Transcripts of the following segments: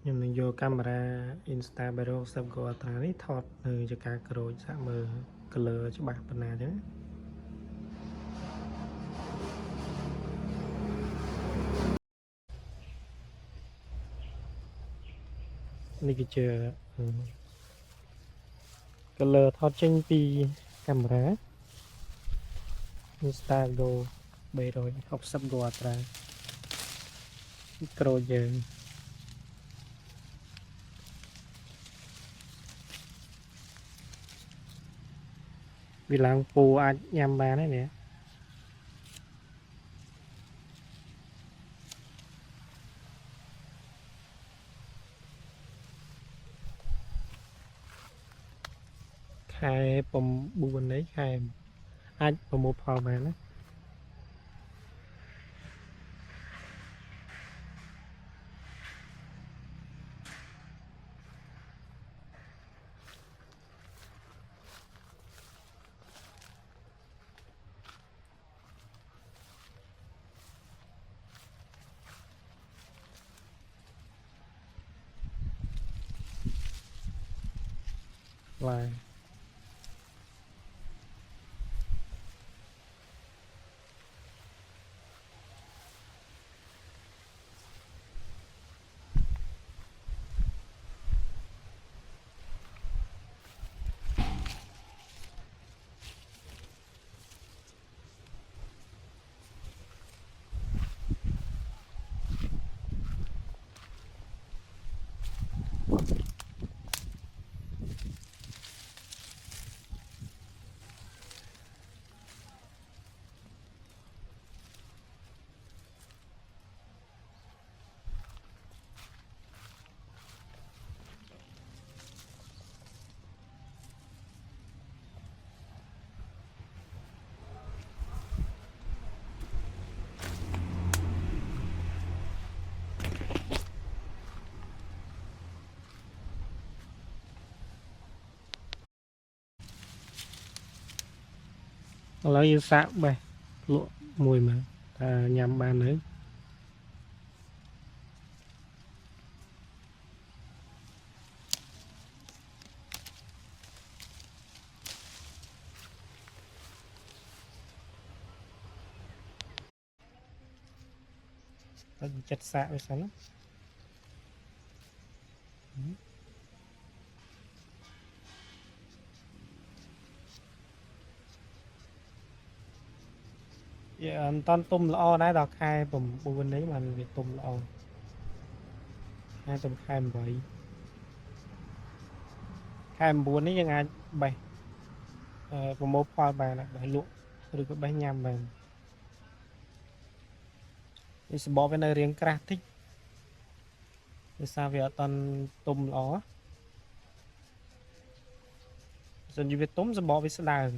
ខ្ញុំនឹងយកកាមេរ៉ា Insta 360 Go Ultra នេះថតនៅចង្កាក្រូចសាកមើល color ច្បាស់ប៉ុណ្ណាចឹងនេះគឺជា color ថតចេញពីកាមេរ៉ា Insta Go 360 Go Ultra ក្រូចយើងវាឡើងពូអាចញ៉ាំបានហើយនេះខែ9នេះខែអាចប្រមូលផលបានណាឡាយឥឡូវយើងសាកបេះលក់មួយមើលថាញ៉ាំបាននៅតែចិត្តសាកវាសិនណាវាអត់តាន់ទុំល្អដែរដល់ខែ9នេះបានវាទុំល្អហើយទុំខែ8ខែ9នេះយើងអាចបេះប្រមូលផលបានបេះលក់ឬក៏បេះញ៉ាំបាននេះសម្បកវានៅរាងក្រាស់តិចដោយសារវាអត់តាន់ទុំល្អសិនជាវាទុំសម្បកវាស្ដើង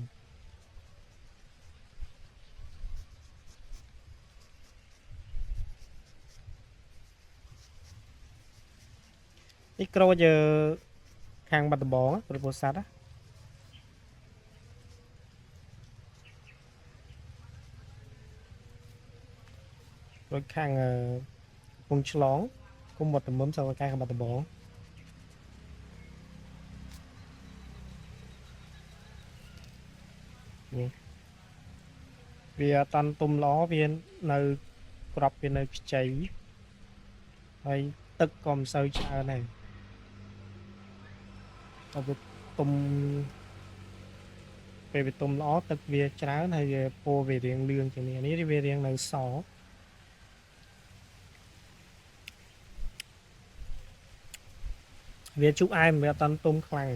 នេះក្រូចខាងបាត់ដំបងប្រពោសាទណាក្រូចខាងកំពង់ឆ្លងគុំវត្តមុំសង្កាខាងបាត់ដំបងនេះវាអត់តាន់ទុំល្អវានៅក្របវានៅខ្ចីហើយទឹកក៏មិនសូវច្រើនដែរតែវាទុំពេលវាទុំល្អទឹកវាច្រើនហើយវាពណ៌វារាងលឿងជាងនេះវារាងនៅសវាជូរអែមវាអត់តាន់ទុំខ្លាំង